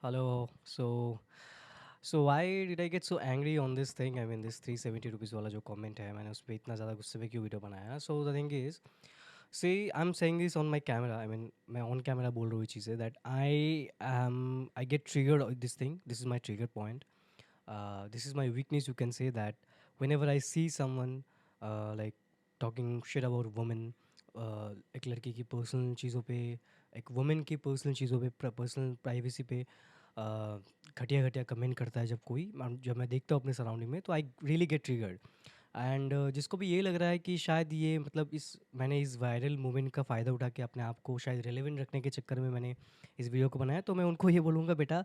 Hello. So why did I get so angry on this thing? I mean, this 370 rupees वाला जो comment है मैंने उस पे इतना ज़्यादा गुस्से में क्यों वीडियो बनाया? So the thing is, see, I'm saying this on my camera. I mean, मैं on camera बोल रहा हूँ ये चीज़ें that I get triggered of this thing. This is my trigger point. This is my weakness. You can say that whenever I see someone like talking shit about women, एक लड़की की personal चीज़ों पे, एक वुमेन की personal चीज़ों पे, personal privacy पे घटिया घटिया कमेंट करता है जब कोई जब मैं देखता हूँ अपने सराउंडिंग में तो I really get triggered and जिसको भी ये लग रहा है कि शायद ये मतलब इस मैंने इस वायरल मूवमेंट का फ़ायदा उठा के अपने आप को शायद रेलेवेंट रखने के चक्कर में मैंने इस वीडियो को बनाया, तो मैं उनको ये बोलूँगा, बेटा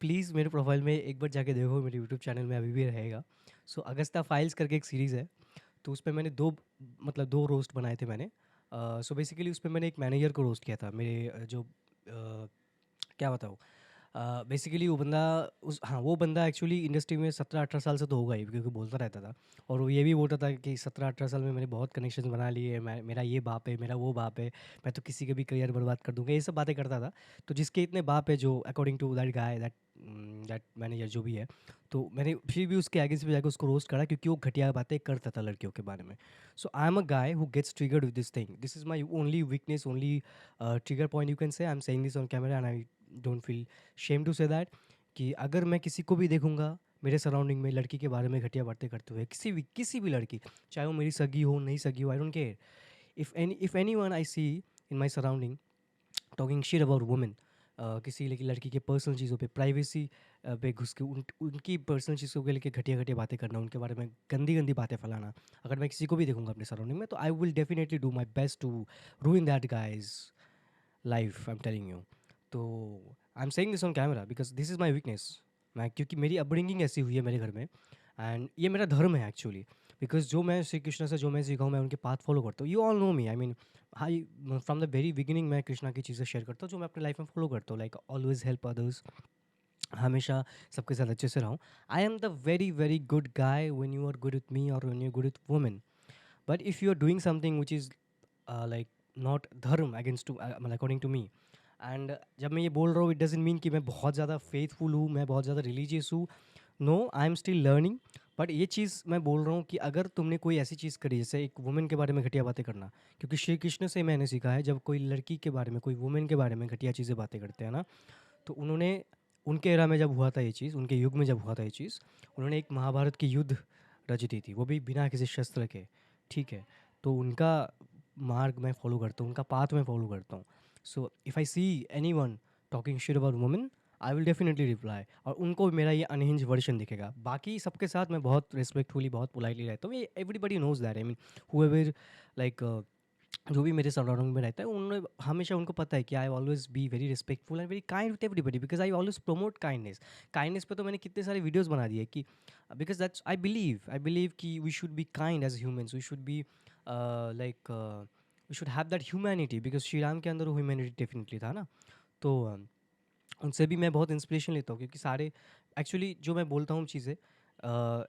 प्लीज़ मेरे प्रोफाइल में एक बार जाके देखो, मेरे यूट्यूब चैनल में अभी भी रहेगा। सो अगस्ता फाइल्स करके एक सीरीज़ है, तो उस पे मैंने दो रोस्ट बनाए थे मैंने। सो बेसिकली उस पे मैंने एक मैनेजर को रोस्ट किया था मेरे क्या बताऊँ, बेसिकली वो बंदा वो बंदा एक्चुअली इंडस्ट्री में 17-18 साल से तो होगा ही, क्योंकि बोलता रहता था और वो ये भी बोलता था कि 17-18 साल में मैंने बहुत कनेक्शंस बना लिए, मैं मेरा ये बाप है, मेरा वो बाप है, मैं तो किसी का भी करियर बर्बाद कर दूंगा, ये सब बातें करता था। तो जिसके इतने बाप है, जो according to that guy that manager जो भी है, तो मैंने फिर भी उसके आगे से भी जाकर उसको रोस्ट करा क्योंकि वो घटिया बातें करता था लड़कियों के बारे में। So I am a guy who gets triggered with this thing, this is my only weakness, only trigger point you can say. I am saying this on camera and I don't feel shame to say that कि अगर मैं किसी को भी देखूंगा मेरे surrounding में लड़की के बारे में घटिया बातें करते हुए, किसी भी लड़की, चाहे वो मेरी सगी हो नहीं सगी हो, I don't care, if anyone I see in my surrounding talking shit about women, किसी लेकिन लड़की के पर्सनल चीज़ों पे, प्राइवेसी पे घुस के उनकी पर्सनल चीज़ों के लेके घटिया घटिया बातें करना, उनके बारे में गंदी गंदी बातें फैलाना, अगर मैं किसी को भी देखूंगा अपने सराउंडिंग में, तो I will definitely do my best to ruin that guy's life, I am telling you. तो I am saying this on camera because this is my weakness. मैं क्योंकि मेरी अपब्रिंगिंग ऐसी हुई है मेरे घर में, एंड ये मेरा धर्म है एक्चुअली, बिकॉज जो मैं श्री कृष्ण से जो मैं सीखा हूँ मैं उनके पाथ फॉलो करता हूँ। You all know me, I mean high from the very beginning मैं कृष्णा की चीज़ें शेयर करता हूँ जो मैं अपने लाइफ में फॉलो करता हूँ, लाइक ऑलवेज हेल्प अदर्स, हमेशा सबके साथ अच्छे से रहूँ। I am the very very good guy when you are good with me और when you good with women, but if you are doing something which is like not dharma against to मतलब according to me, and जब मैं ये बोल रहा हूँ it doesn't mean कि मैं बहुत ज़्यादा फेथफुल हूँ, मैं बहुत ज़्यादा रिलीजियस हूँ, no, I am still learning. But ये चीज़ मैं बोल रहा हूँ कि अगर तुमने कोई ऐसी चीज़ करी जैसे एक वुमेन के बारे में घटिया बातें करना, क्योंकि श्री कृष्ण से मैंने सीखा है जब कोई लड़की के बारे में, कोई वुमेन के बारे में घटिया चीज़ें बातें करते हैं ना, तो उन्होंने उनके एरा में जब हुआ था ये चीज़, उनके युग में जब हुआ था ये चीज़, उन्होंने एक महाभारत की युद्ध रच दी थी, वो भी बिना किसी शस्त्र के, ठीक है। तो उनका मार्ग मैं फॉलो करता हूँ, उनका पाथ मैं फॉलो करता हूँ। So if I see any one talking shit about women, I will definitely reply, और उनको भी मेरा ये अनहिंज वर्जन दिखेगा। बाकी सबके साथ मैं बहुत रिस्पेक्टफुली, बहुत पोलाइटली रहता हूँ, ये everybody knows that, I mean however, like जो भी मेरे सराउंडिंग में रहता है उन्होंने हमेशा, उनको पता है कि I always be very respectful and very kind with everybody, because I always promote kindness. Kindness पे तो मैंने कितने सारे वीडियोस बना दिए कि बिकॉज दैट्स आई बिलीव कि we should be kind as humans, we should be like we should have that humanity, because Shri Ram के अंदर वो ह्यूमैनिटी डेफिनेटली था ना। तो उनसे भी मैं बहुत इंस्पिरेशन लेता हूँ, क्योंकि सारे एक्चुअली जो मैं बोलता हूँ चीज़ें,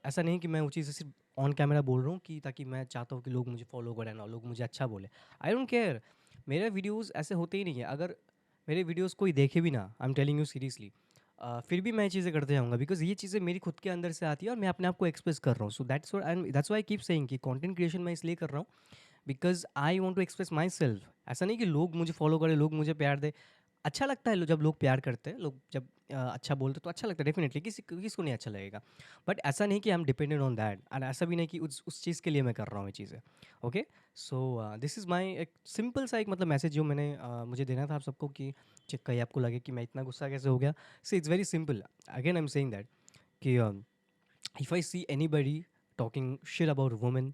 ऐसा नहीं कि मैं वो चीज़ें सिर्फ ऑन कैमरा बोल रहा हूँ कि ताकि मैं चाहता हूँ कि लोग मुझे फॉलो करें ना, लोग मुझे अच्छा बोले, आई डोंट केयर। मेरे वीडियोस ऐसे होते ही नहीं है, अगर मेरे वीडियोस कोई देखे भी ना, आई एम टेलिंग यू सीरियसली, फिर भी मैं ये चीज़ें करते जाऊँगा, बिकॉज ये चीज़ें मेरी खुद के अंदर से आती है और मैं अपने आप को एक्सप्रेस कर रहा हूँ। So that's why I keep saying कि कंटेंट क्रिएशन मैं इसलिए कर रहा हूँ because I want to express myself. ऐसा नहीं कि लोग मुझे फॉलो करें, लोग मुझे प्यार दे, अच्छा लगता है जब लोग प्यार करते हैं, लोग जब अच्छा बोलते हैं तो अच्छा लगता है डेफिनेटली, किसको नहीं अच्छा लगेगा। बट ऐसा नहीं कि I am dependent on that, and ऐसा भी नहीं कि उस चीज़ के लिए मैं कर रहा हूँ ये चीज़ें। ओके, सो दिस इज़ माई एक सिंपल सा एक मतलब मैसेज जो मैंने मुझे देना था आप सबको, कि कहीं आपको लगे कि मैं इतना गुस्सा कैसे हो गया। See it's very simple, again I am saying that कि if I see anybody talking shit about women,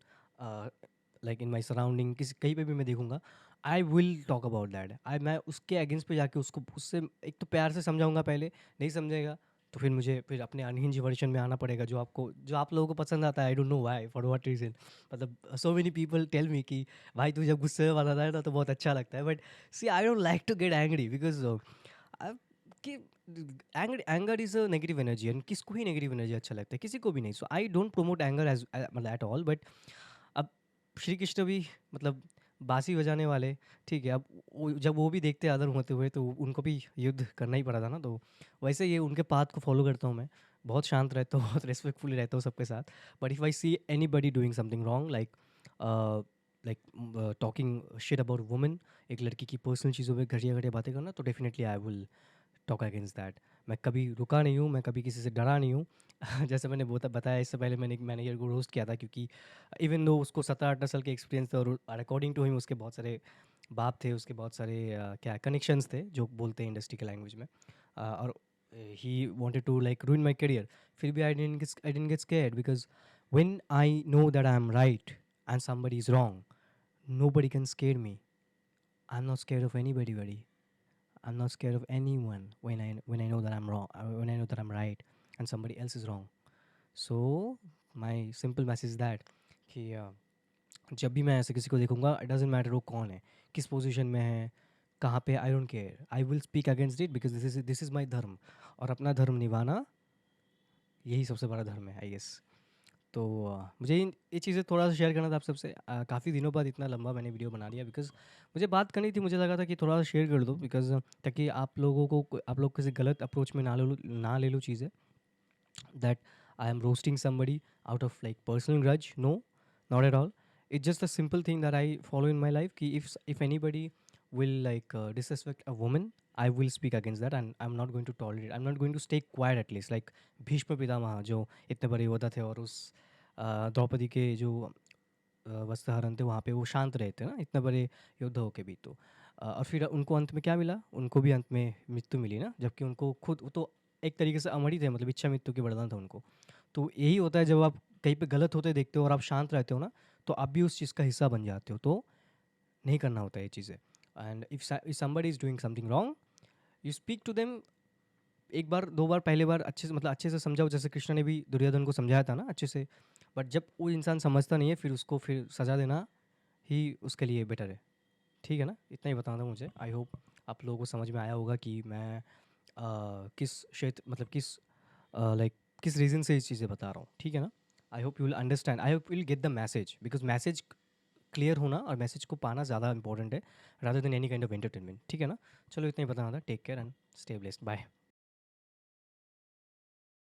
like in my surrounding, किसी कहीं पे भी मैं देखूंगा, I will talk about that. मैं उसके अगेंस्ट पे जाके उसको उससे एक तो प्यार से समझाऊंगा पहले, नहीं समझेगा तो फिर मुझे फिर अपने अनहिंज वर्जन में आना पड़ेगा, जो आप लोगों को पसंद आता है। I don't know why, for what reason, मतलब so many people tell me कि भाई तू जब गुस्से में बताता है ना तो बहुत अच्छा लगता है, but see I don't like to get angry, because कि anger anger is a negative energy, and किसको ही नेगेटिव एनर्जी अच्छा लगता है, किसी को भी नहीं। So I don't promote anger as मतलब एट ऑल, बट अब श्री कृष्ण भी मतलब बाँसी बजाने वाले, ठीक है, अब जब वो भी देखते हैं अधर्म होते हुए तो उनको भी युद्ध करना ही पड़ा था ना, तो वैसे ये उनके पाथ को फ़ॉलो करता हूँ मैं। बहुत शांत रहता हूँ, बहुत रिस्पेक्टफुली रहता हूँ सबके साथ। But if I see anybody doing something wrong, talking shit about women, एक लड़की की पर्सनल चीज़ों पे घटिया-घटिया बातें करना, तो definitely I will talk against that. मैं कभी रुका नहीं हूँ, मैं कभी किसी से डरा नहीं हूँ। जैसे मैंने बताया इससे पहले, मैंने एक मैनेजर को रोस्ट किया था, क्योंकि इवन दो उसको 17-18 साल के एक्सपीरियंस थे और अकॉर्डिंग टू हिम उसके बहुत सारे बाप थे, उसके बहुत सारे क्या कनेक्शंस थे जो बोलते हैं इंडस्ट्री के लैंग्वेज में, और he wanted to like ruin my career. फिर भी I didn't get scared, because when I know that I am right and somebody is wrong, nobody can scare me. I'm not scared of anybody, buddy. I'm not scared of anyone when I know that I'm wrong, when I know that I'm right and somebody else is wrong. So my simple message is that कि जब भी मैं ऐसे किसी को देखूंगा, it doesn't matter वो कौन है, किस पोजीशन में है, कहाँ पे, आई don't care, I will speak against it, because this is माई धर्म, और अपना धर्म निभाना यही सबसे बड़ा धर्म है, आई गेस। तो मुझे ये चीज़ें थोड़ा सा शेयर करना था आप सबसे। काफ़ी दिनों बाद इतना लंबा मैंने वीडियो बना लिया, बिकॉज मुझे बात करनी थी, मुझे लगा था कि थोड़ा सा शेयर कर दो, बिकॉज ताकि आप लोग किसी गलत अप्रोच में ना ले लो चीज़ें, that I am roasting somebody out of like personal grudge. No, not at all. It's just a simple thing that I follow in my life. Ki if anybody will like disrespect a woman, I will speak against that, and I'm not going to tolerate. I'm not going to stay quiet at least. Like Bhishma Pitamah जो इतने बड़े योद्धा थे, और उस द्रौपदी के जो वस्त्रहरण थे वहाँ पे वो शांत रहे थे ना, इतने बड़े योद्धा होके भी। तो और फिर उनको अंत में क्या मिला, उनको भी अंत में मृत्यु मिली ना, जबकि उनको खुद वो तो एक तरीके से अमर ही थे, मतलब इच्छा मृत्यु के वरदान था उनको। तो यही होता है, जब आप कहीं पे गलत होते देखते हो और आप शांत रहते हो ना, तो आप भी उस चीज़ का हिस्सा बन जाते हो। तो नहीं करना होता है ये चीज़ें। And if somebody is doing something wrong, you speak to them, एक बार दो बार, पहले बार अच्छे से, मतलब अच्छे से समझाओ, जैसे कृष्ण ने भी दुर्योधन को समझाया था ना अच्छे से। बट जब वो इंसान समझता नहीं है, फिर उसको फिर सज़ा देना ही उसके लिए बेटर है। ठीक है ना, इतना ही बताना था मुझे। आई होप आप लोगों को समझ में आया होगा कि मैं किस क्षेत्र, मतलब किस लाइक किस रीज़न से इस चीज़ें बता रहा हूँ, ठीक है ना। I hope you will understand, I hope you will get the message, because message clear होना और मैसेज को पाना ज़्यादा इंपॉर्टेंट है, rather than any kind of entertainment, ठीक है ना। चलो इतना ही बताना था। Take care and stay blessed, bye.